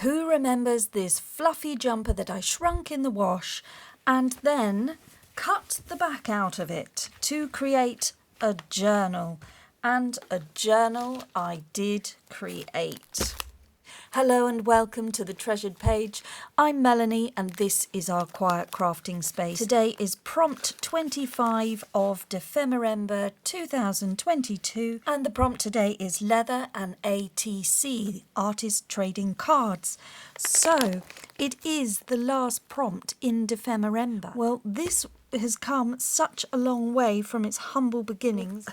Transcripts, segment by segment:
Who remembers this fluffy jumper that I shrunk in the wash and then cut the back out of it to create a journal? And a journal I did create. Hello and welcome to the Treasured Page. I'm Melanie and this is our quiet crafting space. Today is prompt 25 of Dephemerember 2022 and the prompt today is leather and ATC, artist trading cards. So it is the last prompt in Dephemerember. Well, this has come such a long way from its humble beginnings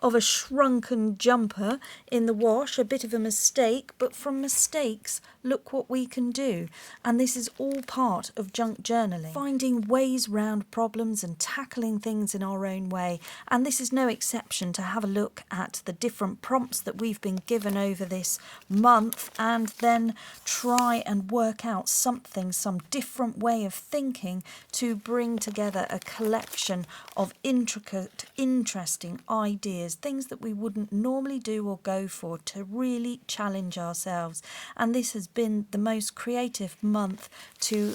of a shrunken jumper in the wash, a bit of a mistake, but from mistakes, look what we can do. And this is all part of junk journaling, finding ways round problems and tackling things in our own way. And this is no exception. To have a look at the different prompts that we've been given over this month and then try and work out something, some different way of thinking to bring together a collection of intricate, interesting ideas, things that we wouldn't normally do or go for, to really challenge ourselves. And this has been the most creative month to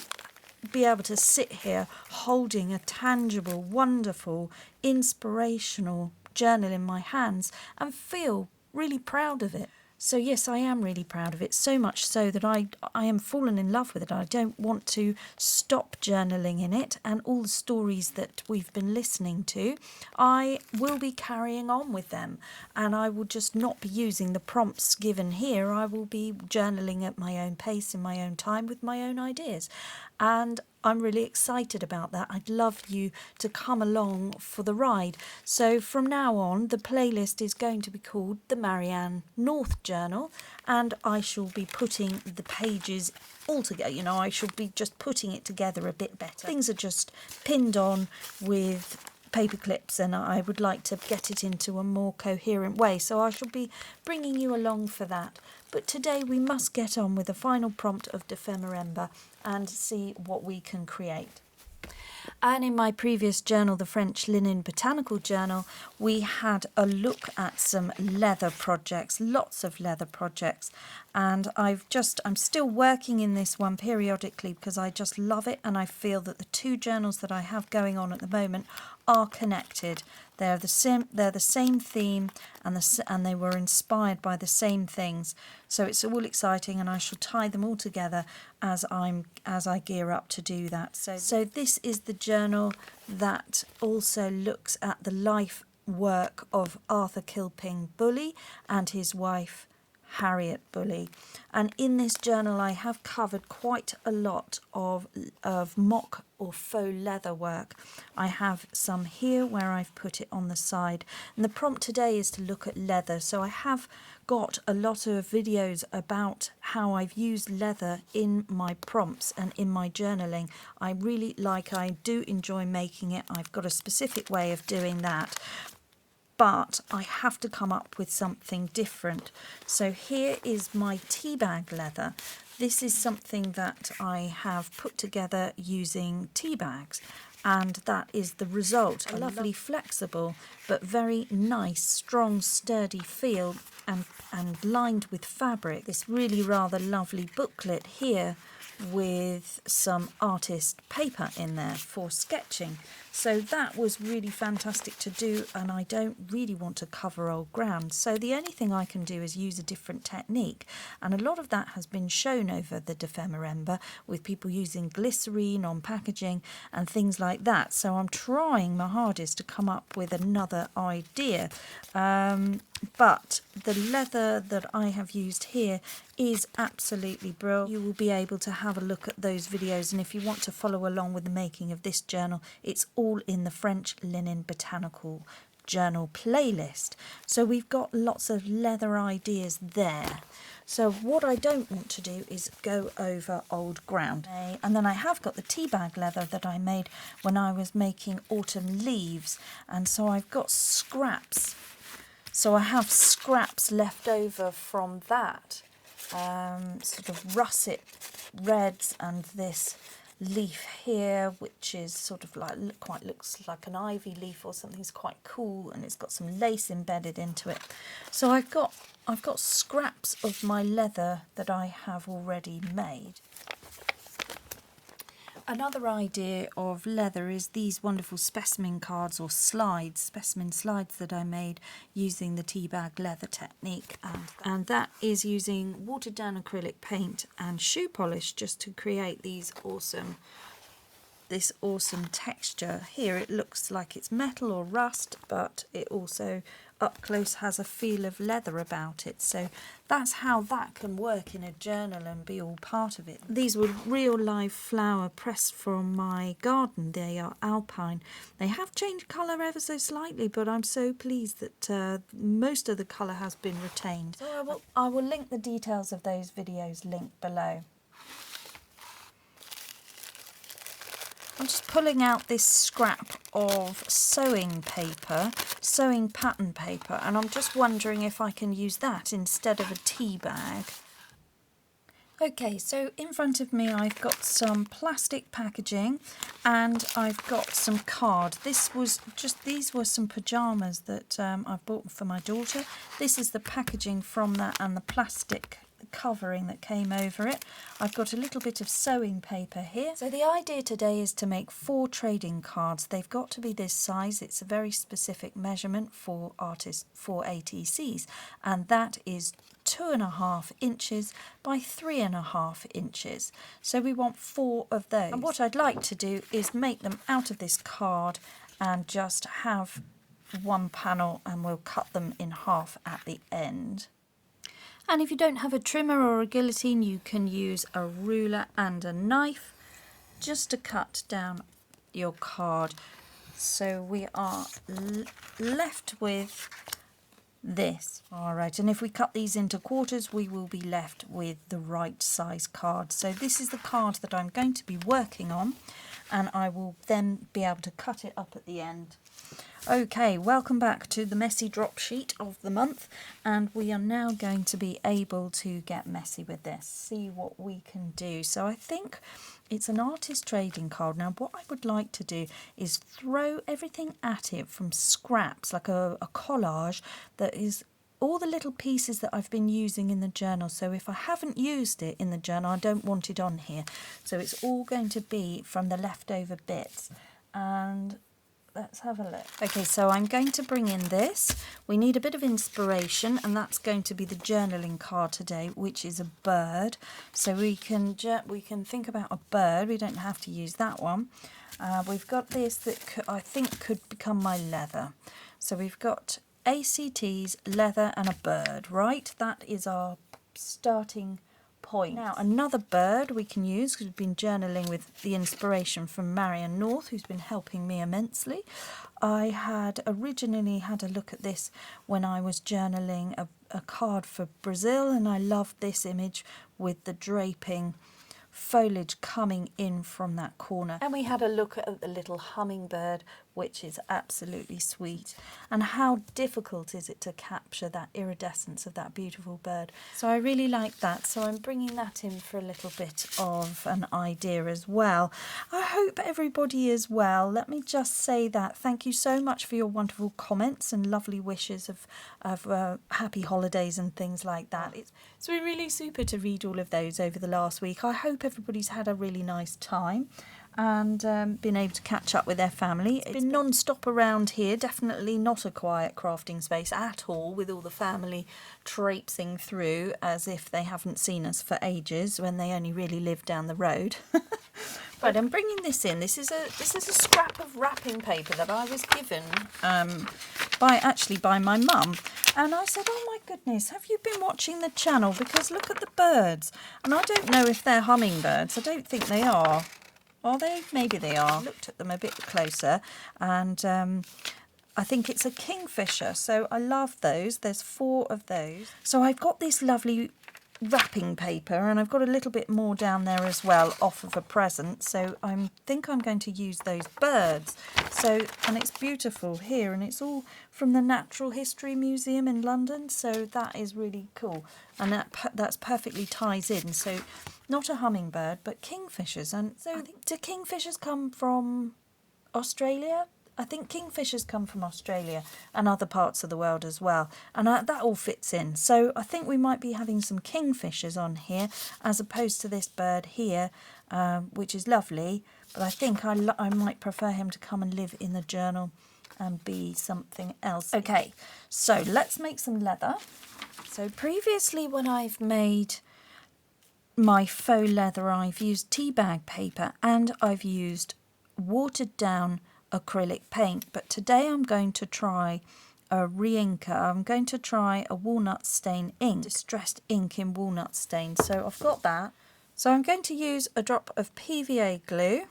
be able to sit here holding a tangible, wonderful, inspirational journal in my hands and feel really proud of it. So yes, I am really proud of it, so much so that I am fallen in love with it. I don't want to stop journaling in it, and all the stories that we've been listening to, I will be carrying on with them, and I will just not be using the prompts given here. I will be journaling at my own pace, in my own time, with my own ideas, and I'm really excited about that. I'd love you to come along for the ride. So from now on, the playlist is going to be called the Marianne North Journal, and I shall be putting the pages all together. You know, I shall be just putting it together a bit better. Things are just pinned on with paper clips, and I would like to get it into a more coherent way. So I shall be bringing you along for that. But today we must get on with the final prompt of Dephemerember and see what we can create. And in my previous journal, the French Linen Botanical Journal, we had a look at some leather projects, lots of leather projects. And I'm still working in this one periodically because I just love it, and I feel that the two journals that I have going on at the moment are connected. They're the same theme, and they were inspired by the same things. So it's all exciting, and I shall tie them all together as I gear up to do that. So this is the journal that also looks at the life work of Arthur Kilping Bully and his wife Harriet Bully. And in this journal I have covered quite a lot of mock or faux leather work. I have some here where I've put it on the side, and the prompt today is to look at leather. So I have got a lot of videos about how I've used leather in my prompts and in my journaling. I do enjoy making it. I've got a specific way of doing that, but I have to come up with something different. So here is my Teabag leather. This is something that I have put together using Teabags, and that is the result. A lovely, flexible, but very nice, strong, sturdy feel, and lined with fabric. This really rather lovely booklet here with some artist paper in there for sketching. So that was really fantastic to do, and I don't really want to cover old ground. So the only thing I can do is use a different technique, and a lot of that has been shown over the Dephemerember with people using glycerine on packaging and things like that. So I'm trying my hardest to come up with another idea. But the leather that I have used here is absolutely brilliant. You will be able to have a look at those videos, and if you want to follow along with the making of this journal, it's all in the French Linen Botanical Journal playlist. So we've got lots of leather ideas there. So what I don't want to do is go over old ground. And then I have got the Teabag leather that I made when I was making autumn leaves, and so I've got scraps. So I have scraps left over from that, sort of russet reds and this leaf here, which is sort of like quite looks like an ivy leaf or something. It's quite cool, and it's got some lace embedded into it. So I've got scraps of my leather that I have already made. Another idea of leather is these wonderful specimen cards or slides, specimen slides that I made using the Teabag leather technique, and that is using watered down acrylic paint and shoe polish just to create this awesome texture. Here it looks like it's metal or rust, but it also up close has a feel of leather about it. So that's how that can work in a journal and be all part of it. These were real live flower pressed from my garden. They are alpine. They have changed colour ever so slightly, but I'm so pleased that most of the colour has been retained. So I will link the details of those videos linked below. I'm just pulling out this scrap of sewing paper, sewing pattern paper, and I'm just wondering if I can use that instead of a tea bag. Okay, so in front of me I've got some plastic packaging and I've got some card. These were some pyjamas that I bought for my daughter. This is the packaging from that and the plastic covering that came over it. I've got a little bit of sewing paper here. So the idea today is to make 4 trading cards. They've got to be this size. It's a very specific measurement for ATCs, and that is 2.5 inches by 3.5 inches. So we want 4 of those. And what I'd like to do is make them out of this card and just have one panel, and we'll cut them in half at the end. And if you don't have a trimmer or a guillotine, you can use a ruler and a knife just to cut down your card. So we are left with this. All right, and if we cut these into quarters, we will be left with the right size card. So this is the card that I'm going to be working on, and I will then be able to cut it up at the end. Okay, welcome back to the messy drop sheet of the month, and we are now going to be able to get messy with this, see what we can do. So I think it's an artist trading card. Now what I would like to do is throw everything at it from scraps, like a collage that is all the little pieces that I've been using in the journal. So if I haven't used it in the journal, I don't want it on here. So it's all going to be from the leftover bits. And let's have a look. Okay, so I'm going to bring in this. We need a bit of inspiration, and that's going to be the journaling card today, which is a bird. So we can think about a bird. We don't have to use that one. We've got this that I think could become my leather. So we've got ACTs, leather, and a bird, right? That is our starting point. Now, another bird we can use, because we've been journaling with the inspiration from Marianne North, who's been helping me immensely. I had originally had a look at this when I was journaling a card for Brazil, and I loved this image with the draping foliage coming in from that corner. And we had a look at the little hummingbird, which is absolutely sweet. And how difficult is it to capture that iridescence of that beautiful bird. So I really like that. So I'm bringing that in for a little bit of an idea as well. I hope everybody is well. Let me just say that. Thank you so much for your wonderful comments and lovely wishes of happy holidays and things like that. It's been really super to read all of those over the last week. I hope everybody's had a really nice time and been able to catch up with their family. It's been non-stop around here, definitely not a quiet crafting space at all, with all the family traipsing through as if they haven't seen us for ages when they only really live down the road. Right, I'm bringing this in. This is a scrap of wrapping paper that I was given by my mum, and I said, oh my goodness, have you been watching the channel? Because look at the birds, and I don't know if they're hummingbirds. I don't think they are. Are they? Maybe they are. I looked at them a bit closer, and I think it's a kingfisher. So I love those. There's 4 of those. So I've got this lovely wrapping paper, and I've got a little bit more down there as well off of a present. So I think I'm going to use those birds. So, and it's beautiful here, and it's all from the Natural History Museum in London. So that is really cool, and that's perfectly ties in. So not a hummingbird, but kingfishers. And so do kingfishers come from Australia? I think kingfishers come from Australia and other parts of the world as well. And that all fits in. So I think we might be having some kingfishers on here as opposed to this bird here, which is lovely. But I think I might prefer him to come and live in the journal and be something else. Okay, so let's make some leather. So previously when I've made my faux leather, I've used Teabag paper and I've used watered down acrylic paint, but today I'm going to try a re-inker. I'm going to try a walnut stain ink, distressed ink in walnut stain. So I've got that. So I'm going to use a drop of PVA glue,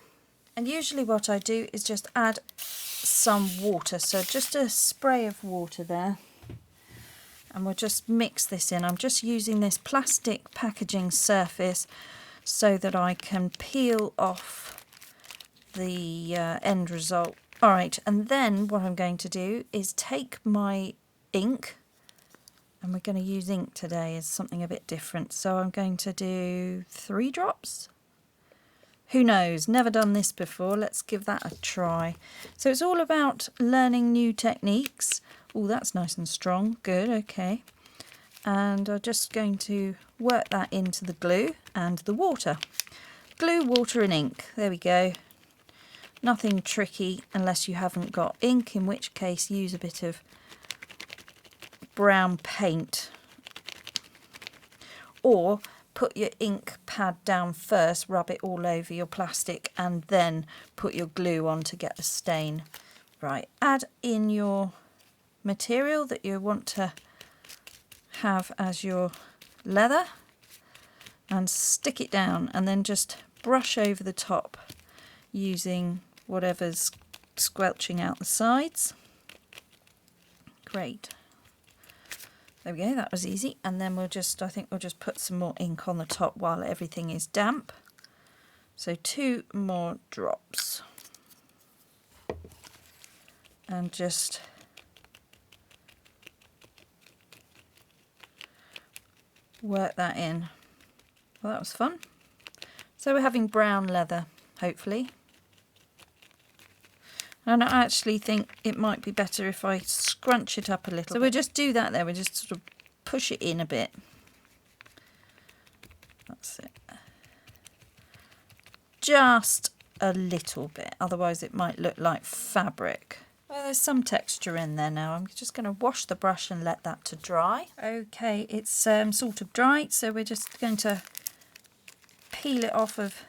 and usually what I do is just add some water, so just a spray of water there, and we'll just mix this in. I'm just using this plastic packaging surface so that I can peel off the end result. Alright, and then what I'm going to do is take my ink, and we're going to use ink today as something a bit different. So I'm going to do 3 drops. Who knows, never done this before, let's give that a try. So it's all about learning new techniques. Oh, that's nice and strong, good, okay. And I'm just going to work that into the glue and the water. Glue, water and ink, there we go. Nothing tricky unless you haven't got ink, in which case use a bit of brown paint. Or put your ink pad down first, rub it all over your plastic, and then put your glue on to get the stain. Right, add in your material that you want to have as your leather and stick it down, and then just brush over the top using whatever's squelching out the sides. Great. There we go, that was easy. And then I think we'll just put some more ink on the top while everything is damp. So 2 more drops. And just work that in. Well, that was fun. So we're having brown leather, hopefully. And I actually think it might be better if I scrunch it up a little. So we'll just do that there. We'll just sort of push it in a bit. That's it. Just a little bit. Otherwise it might look like fabric. Well, there's some texture in there now. I'm just going to wash the brush and let that to dry. Okay, it's sort of dry. So we're just going to peel it off of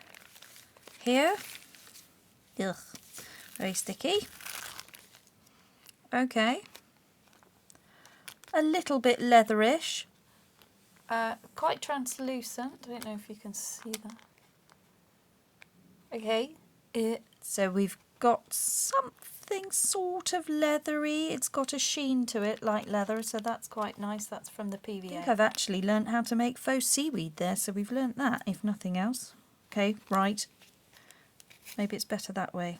here. Ugh. Very sticky. Okay. A little bit leatherish. Quite translucent. I don't know if you can see that. Okay. So we've got something sort of leathery. It's got a sheen to it like leather, so that's quite nice. That's from the PVA. I think I've actually learnt how to make faux seaweed there, so we've learnt that, if nothing else. Okay, right. Maybe it's better that way.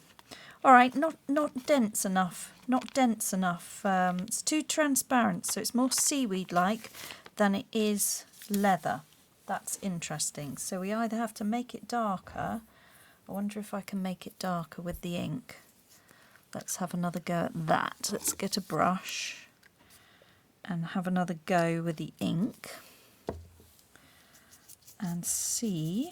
All right, not dense enough. Not dense enough. It's too transparent, so it's more seaweed-like than it is leather. That's interesting. So we either have to make it darker. I wonder if I can make it darker with the ink. Let's have another go at that. Let's get a brush and have another go with the ink and see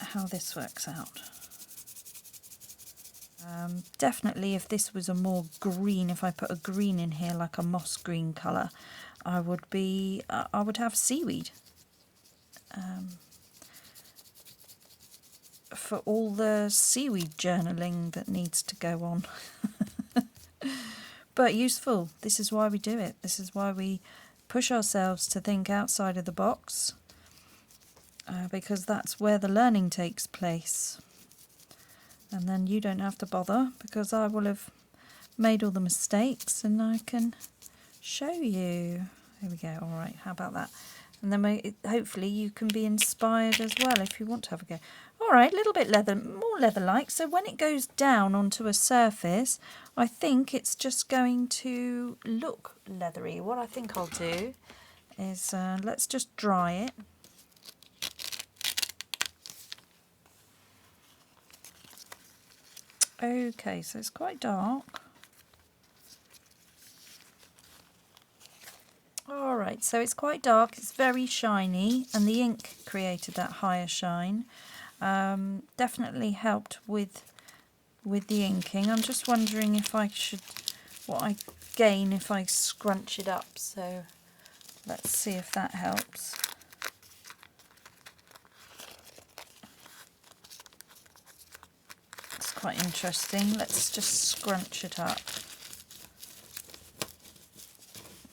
how this works out. Definitely if this was a more green, if I put a green in here like a moss green colour, I would have seaweed. For all the seaweed journaling that needs to go on. But useful. This is why we do it. This is why we push ourselves to think outside of the box. Because that's where the learning takes place. And then you don't have to bother, because I will have made all the mistakes and I can show you. There we go. All right, how about that? And then hopefully you can be inspired as well if you want to have a go. All right, a little bit leather, more leather-like. So when it goes down onto a surface, I think it's just going to look leathery. What I think I'll do is let's just dry it. Okay, so it's quite dark. All right, so it's quite dark, it's very shiny, and the ink created that higher shine. Definitely helped with the inking. I'm just wondering if I should, what I gain if I scrunch it up. So let's see if that helps. It's quite interesting. Let's just scrunch it up.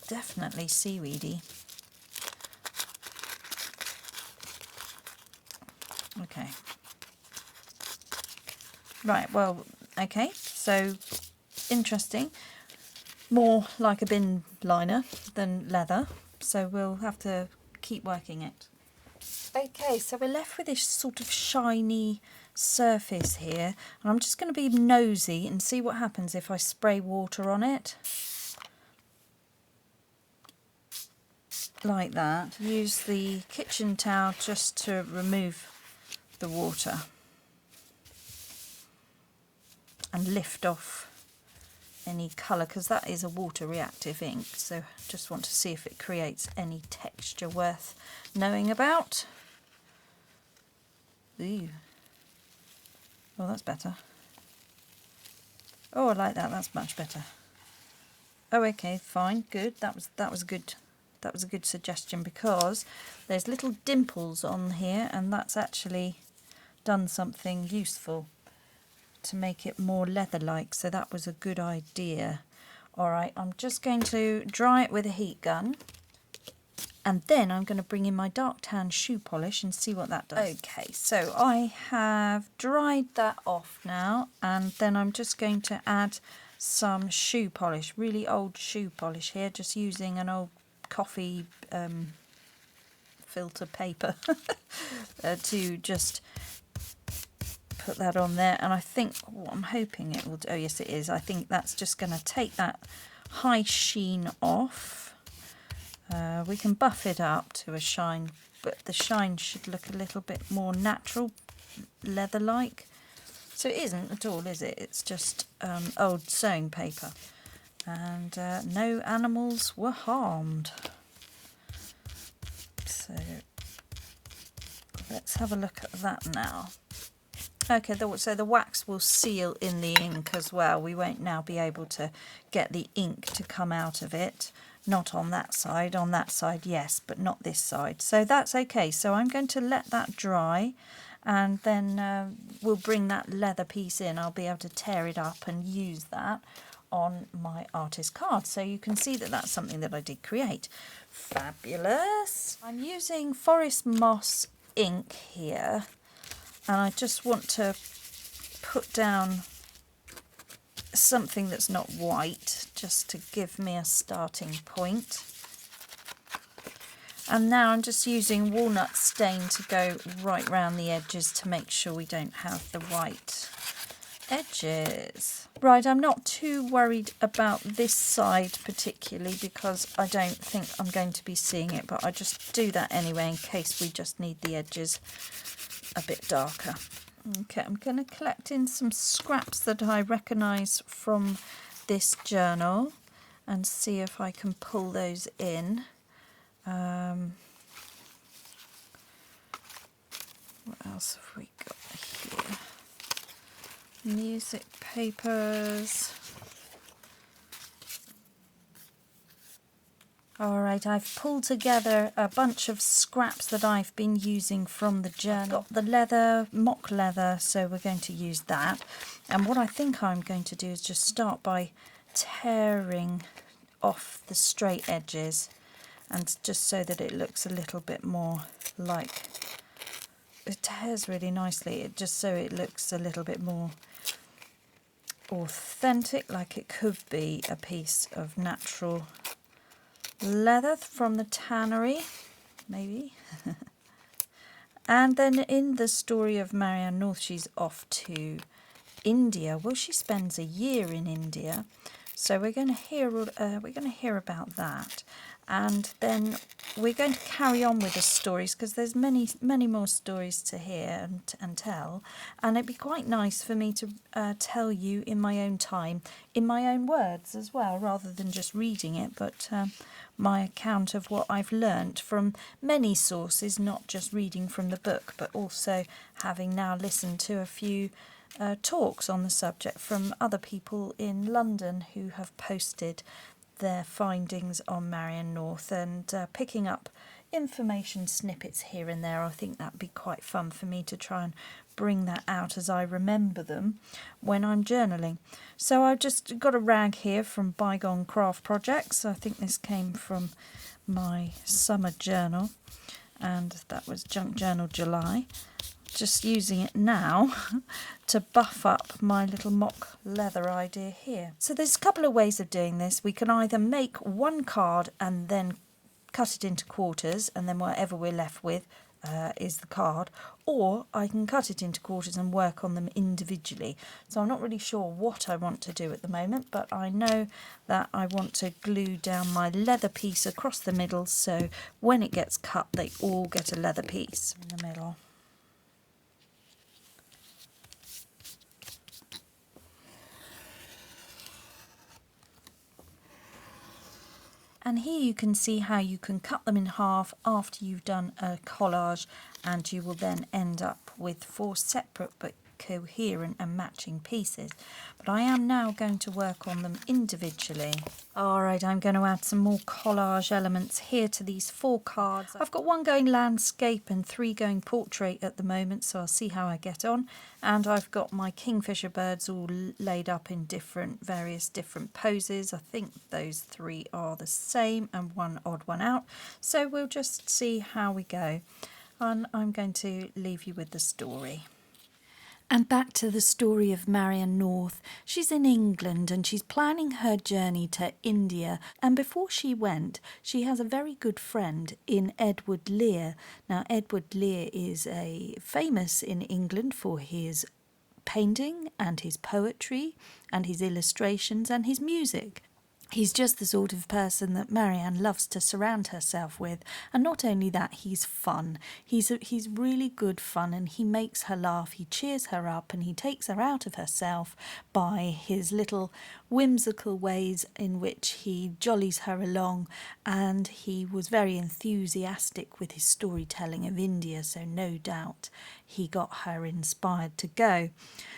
Definitely seaweedy. Okay. Right, well, okay, so interesting. More like a bin liner than leather, so we'll have to keep working it. Okay, so we're left with this sort of shiny surface here, and I'm just going to be nosy and see what happens if I spray water on it. Like that. Use the kitchen towel just to remove the water and lift off any colour, because that is a water reactive ink, so just want to see if it creates any texture worth knowing about. Ooh. Oh, that's better. Oh, I like that. That's much better. Oh, okay, fine, good. That was good. That was a good suggestion, because there's little dimples on here, and that's actually done something useful to make it more leather-like, so that was a good idea. All right, I'm just going to dry it with a heat gun, and then I'm going to bring in my dark tan shoe polish and see what that does. Okay, so I have dried that off now, and then I'm just going to add some shoe polish, really old shoe polish here, just using an old coffee filter paper to just put that on there. And I think what I'm hoping it will do, oh yes it is, I think that's just going to take that high sheen off. We can buff it up to a shine, but the shine should look a little bit more natural, leather-like. So it isn't at all, is it? It's just old sewing paper. And no animals were harmed. So let's have a look at that now. Okay, so the wax will seal in the ink as well. We won't now be able to get the ink to come out of it. Not on that side. On that side, yes, but not this side. So that's okay. So I'm going to let that dry, and then we'll bring that leather piece in. I'll be able to tear it up and use that on my artist card. So you can see that that's something that I did create. Fabulous. I'm using Forest Moss ink here, and I just want to put down something that's not white, just to give me a starting point. And now I'm just using walnut stain to go right round the edges to make sure we don't have the white edges. Right, I'm not too worried about this side particularly, because I don't think I'm going to be seeing it, but I just do that anyway in case we just need the edges a bit darker. Okay, I'm going to collect in some scraps that I recognise from this journal and see if I can pull those in. What else have we got here? Music papers. Alright, I've pulled together a bunch of scraps that I've been using from the journal. I've got the leather, mock leather, so we're going to use that. And what I think I'm going to do is just start by tearing off the straight edges, and just so that it looks a little bit more like, it tears really nicely, it just so it looks a little bit more authentic, like it could be a piece of natural leather from the tannery. maybe. And then in the story of Marianne North, she's off to India. Well, she spends a year in India, so we're going to hear about that, and then we're going to carry on with the stories because there's many more stories to hear and tell, and it'd be quite nice for me to tell you in my own time, in my own words as well, rather than just reading it, but my account of what I've learnt from many sources, not just reading from the book, but also having now listened to a few talks on the subject from other people in London who have posted their findings on Marianne North, and picking up information snippets here and there. I think that'd be quite fun for me to try and bring that out as I remember them when I'm journaling. So I've just got a rag here from Bygone Craft Projects. I think this came from my summer journal, and that was Junk Journal July. Just using it now to buff up my little mock leather idea here. So there's a couple of ways of doing this. We can either make one card and then cut it into quarters, and then whatever we're left with is the card, or I can cut it into quarters and work on them individually. So I'm not really sure what I want to do at the moment, but I know that I want to glue down my leather piece across the middle, so when it gets cut they all get a leather piece in the middle. And here you can see how you can cut them in half after you've done a collage, and you will then end up with 4 separate but coherent and matching pieces. But I am now going to work on them individually. Alright, I'm going to add some more collage elements here to these 4 cards. I've got 1 going landscape and 3 going portrait at the moment, so I'll see how I get on. And I've got my kingfisher birds all laid up in various different poses. I think those 3 are the same and 1 odd one out. So we'll just see how we go. And I'm going to leave you with the story. And back to the story of Marianne North. She's in England and she's planning her journey to India. And before she went, she has a very good friend in Edward Lear. Now, Edward Lear is famous in England for his painting and his poetry and his illustrations and his music. He's just the sort of person that Marianne loves to surround herself with. And not only that, he's fun. He's really good fun, and he makes her laugh. He cheers her up and he takes her out of herself by his little whimsical ways in which he jollies her along. And he was very enthusiastic with his storytelling of India, so no doubt he got her inspired to go.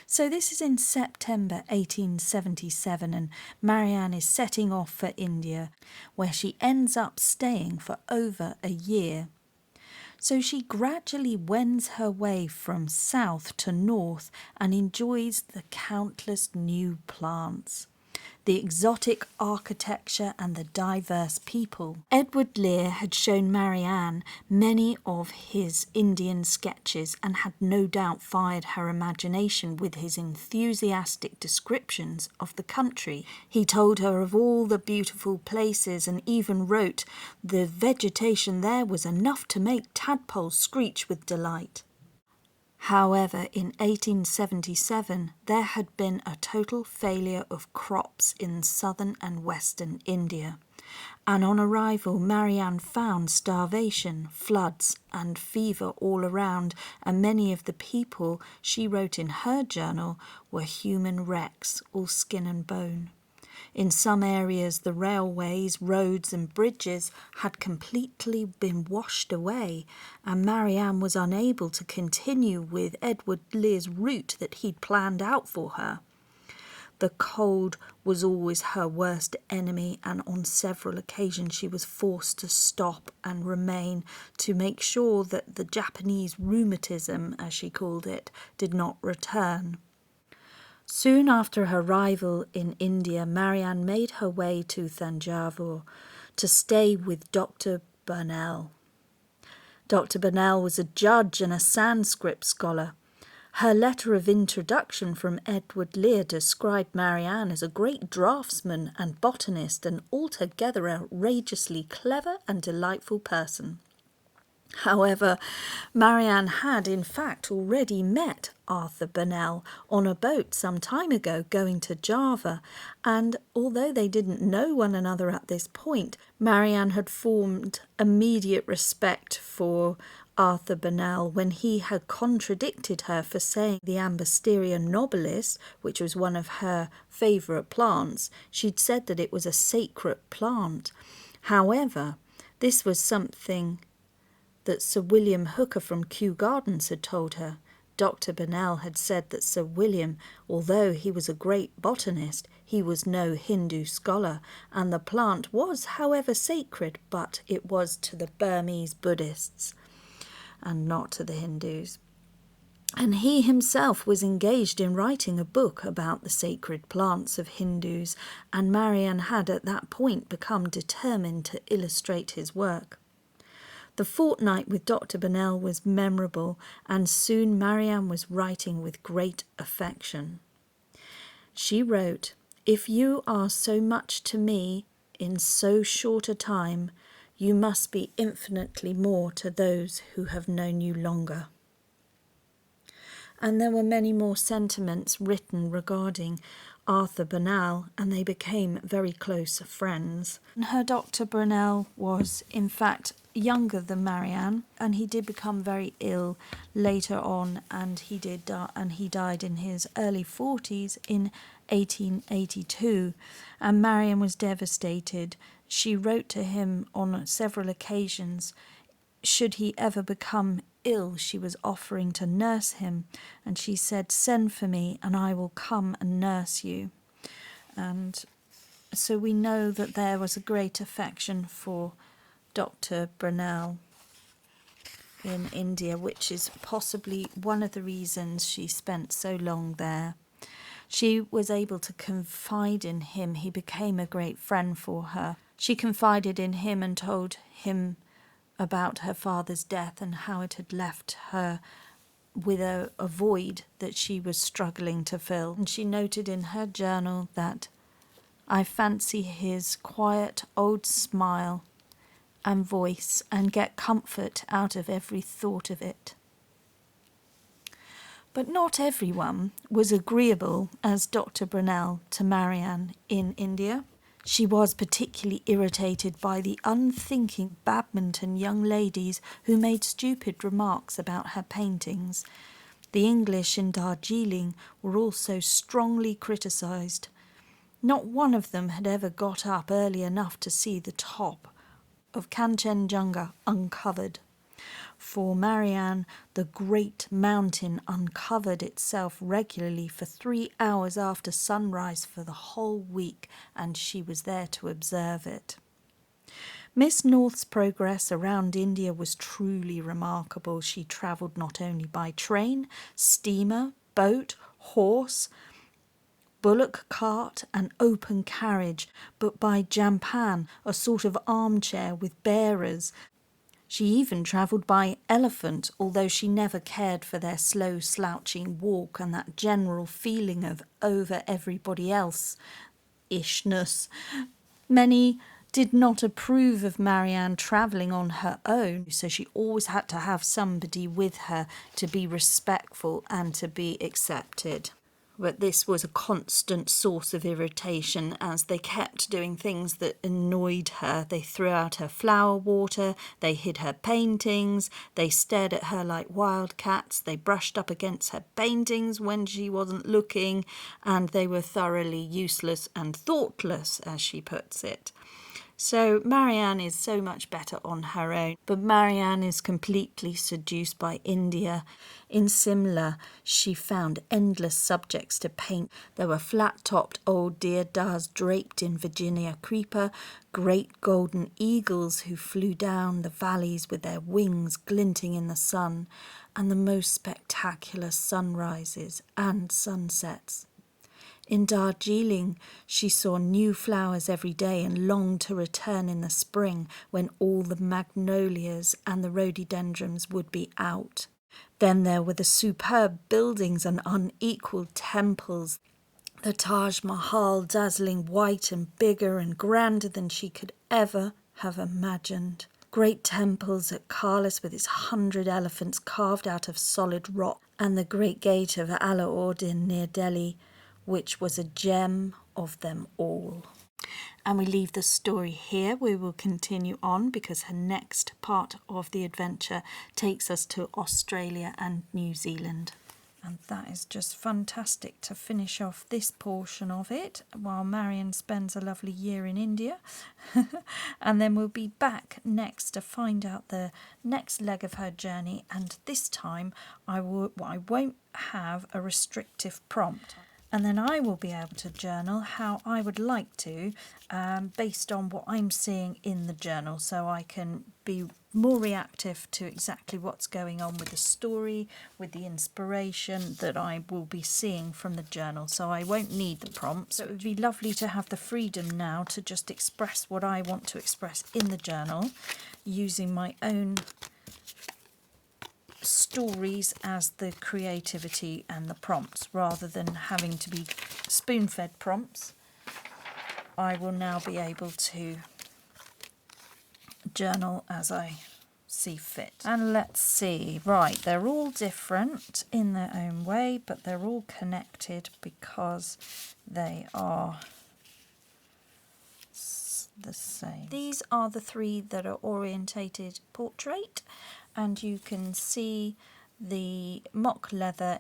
So this is in September 1877, and Marianne is setting off for India, where she ends up staying for over a year. So she gradually wends her way from south to north and enjoys the countless new plants, the exotic architecture and the diverse people. Edward Lear had shown Marianne many of his Indian sketches and had no doubt fired her imagination with his enthusiastic descriptions of the country. He told her of all the beautiful places and even wrote the vegetation there was enough to make tadpoles screech with delight. However, in 1877, there had been a total failure of crops in southern and western India, and on arrival Marianne found starvation, floods and fever all around, and many of the people, she wrote in her journal, were human wrecks, all skin and bone. In some areas, the railways, roads and bridges had completely been washed away, and Marianne was unable to continue with Edward Lear's route that he'd planned out for her. The cold was always her worst enemy, and on several occasions she was forced to stop and remain to make sure that the Japanese rheumatism, as she called it, did not return. Soon after her arrival in India, Marianne made her way to Thanjavur to stay with Dr. Burnell. Dr. Burnell was a judge and a Sanskrit scholar. Her letter of introduction from Edward Lear described Marianne as a great draftsman and botanist, and altogether outrageously clever and delightful person. However, Marianne had in fact already met Arthur Burnell on a boat some time ago going to Java, and although they didn't know one another at this point, Marianne had formed immediate respect for Arthur Burnell when he had contradicted her for saying the Ambasteria nobilis, which was one of her favourite plants, she'd said that it was a sacred plant. However, this was something that Sir William Hooker from Kew Gardens had told her. Dr. Burnell had said that Sir William, although he was a great botanist, he was no Hindu scholar, and the plant was, however, sacred, but it was to the Burmese Buddhists and not to the Hindus. And he himself was engaged in writing a book about the sacred plants of Hindus, and Marianne had at that point become determined to illustrate his work. The fortnight with Dr. Burnell was memorable, and soon Marianne was writing with great affection. She wrote, "If you are so much to me in so short a time, you must be infinitely more to those who have known you longer." And there were many more sentiments written regarding Arthur Burnell, and they became very close friends. Her Dr. Burnell was, in fact, younger than Marianne, and he did become very ill later on, and he died in his early 40s in 1882, and Marianne was devastated. She wrote to him on several occasions. Should he ever become ill, she was offering to nurse him, and she said, "Send for me and I will come and nurse you." And so we know that there was a great affection for Dr. Burnell in India, which is possibly one of the reasons she spent so long there. She was able to confide in him. He became a great friend for her. She confided in him and told him about her father's death and how it had left her with a void that she was struggling to fill. And she noted in her journal that, "I fancy his quiet old smile and voice and get comfort out of every thought of it." But not everyone was agreeable as Dr. Burnell to Marianne in India. She was particularly irritated by the unthinking badminton young ladies who made stupid remarks about her paintings. The English in Darjeeling were also strongly criticised. Not one of them had ever got up early enough to see the top of Kanchenjunga uncovered. For Marianne, the great mountain uncovered itself regularly for 3 hours after sunrise for the whole week, and she was there to observe it. Miss North's progress around India was truly remarkable. She travelled not only by train, steamer, boat, horse, bullock cart and open carriage, but by jampan, a sort of armchair with bearers. She even travelled by elephant, although she never cared for their slow slouching walk and that general feeling of over everybody else-ishness. Many did not approve of Marianne travelling on her own, so she always had to have somebody with her to be respectful and to be accepted. But this was a constant source of irritation as they kept doing things that annoyed her. They threw out her flower water, they hid her paintings, they stared at her like wildcats, they brushed up against her paintings when she wasn't looking, and they were thoroughly useless and thoughtless, as she puts it. So Marianne is so much better on her own, but Marianne is completely seduced by India. In Simla, she found endless subjects to paint. There were flat-topped old deodars draped in Virginia creeper, great golden eagles who flew down the valleys with their wings glinting in the sun, and the most spectacular sunrises and sunsets. In Darjeeling, she saw new flowers every day and longed to return in the spring when all the magnolias and the rhododendrons would be out. Then there were the superb buildings and unequalled temples, the Taj Mahal dazzling white and bigger and grander than she could ever have imagined. great temples at Carlis with its 100 elephants carved out of solid rock, and the great gate of Ala-Uddin near Delhi, which was a gem of them all. And we leave the story here. We will continue on because her next part of the adventure takes us to Australia and New Zealand. And that is just fantastic to finish off this portion of it while Marianne spends a lovely year in India. And then we'll be back next to find out the next leg of her journey. And this time I won't have a restrictive prompt. And then I will be able to journal how I would like to, based on what I'm seeing in the journal, so I can be more reactive to exactly what's going on with the story, with the inspiration that I will be seeing from the journal. So I won't need the prompts. So it would be lovely to have the freedom now to just express what I want to express in the journal, using my own stories as the creativity and the prompts, rather than having to be spoon-fed prompts. I will now be able to journal as I see fit. And let's see, right, they're all different in their own way, but they're all connected because they are the same. These are the three that are orientated portrait, and you can see the mock leather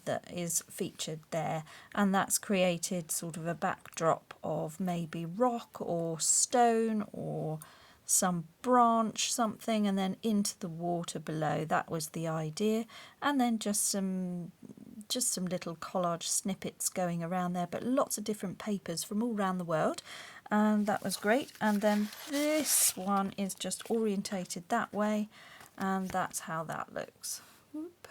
that is featured there, and that's created sort of a backdrop of maybe rock or stone or some branch, something, and then into the water below. That was the idea. And then just some little collage snippets going around there, but lots of different papers from all around the world, and that was great. And then this one is just orientated that way, and that's how that looks. Whoop.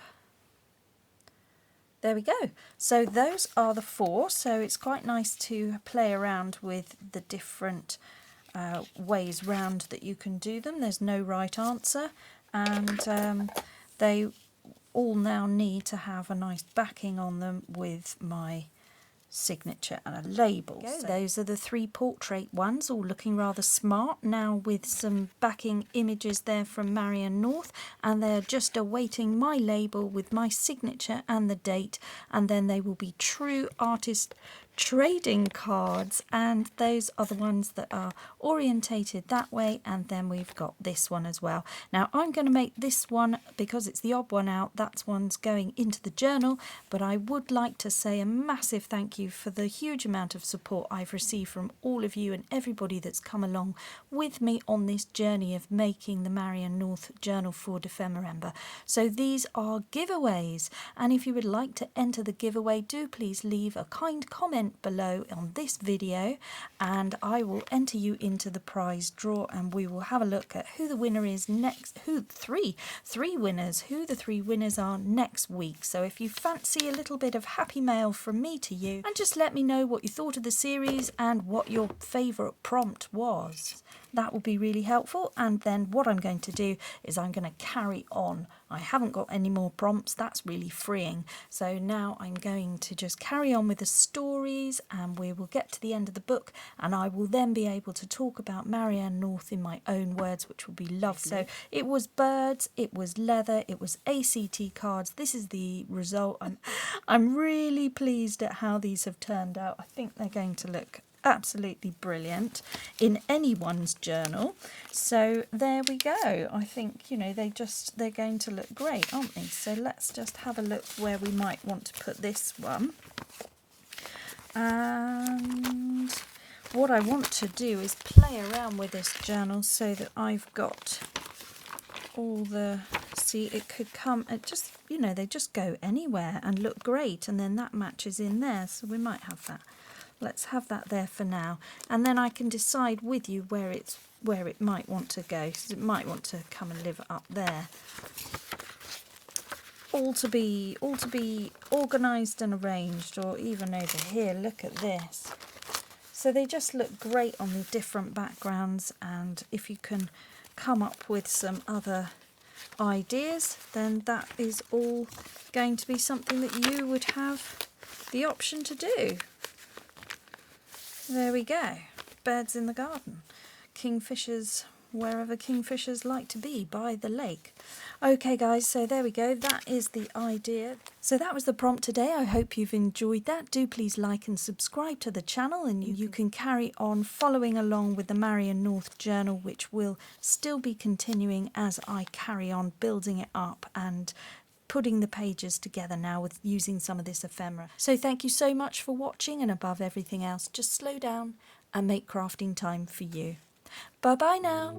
There we go. So those are the four. So it's quite nice to play around with the different ways round that you can do them. There's no right answer, and they all now need to have a nice backing on them with my signature and a label. So those are the three portrait ones, all looking rather smart now, with some backing images there from Marianne North, and they're just awaiting my label with my signature and the date, and then they will be true artist trading cards, and those are the ones that are orientated that way. And then we've got this one as well. Now I'm going to make this one, because it's the odd one out, that's one's going into the journal, but I would like to say a massive thank you for the huge amount of support I've received from all of you and everybody that's come along with me on this journey of making the Marianne North Journal for Dephemerember. So these are giveaways, and if you would like to enter the giveaway, do please leave a kind comment below on this video, and I will enter you into the prize draw, and we will have a look at who the winner is next, who the three winners are next week. So if you fancy a little bit of happy mail from me to you, and just let me know what you thought of the series and what your favourite prompt was, that will be really helpful. And then what I'm going to do is I'm going to carry on. I haven't got any more prompts. That's really freeing. So now I'm going to just carry on with the stories, and we will get to the end of the book, and I will then be able to talk about Marianne North in my own words, which will be lovely. So it was birds, it was leather, it was ACT cards. This is the result. I'm really pleased at how these have turned out. I think they're going to look absolutely brilliant in anyone's journal. So there we go. I think, you know, they're going to look great, aren't they? So let's just have a look where we might want to put this one. And what I want to do is play around with this journal so that I've got all the, see, it could come, it just, you know, they just go anywhere and look great, and then that matches in there, so we might have that. Let's have that there for now, and then I can decide with you where it might want to go, because it might want to come and live up there. All to be organised and arranged, or even over here. Look at this. So they just look great on the different backgrounds, and if you can come up with some other ideas, then that is all going to be something that you would have the option to do. There we go. Birds in the garden. Kingfishers wherever kingfishers like to be, by the lake. Okay guys, so there we go, that is the idea. So that was the prompt today. I hope you've enjoyed that. Do please like and subscribe to the channel, and you can carry on following along with the Marianne North Journal, which will still be continuing as I carry on building it up and putting the pages together now with using some of this ephemera. So thank you so much for watching, and above everything else, just slow down and make crafting time for you. Bye bye now.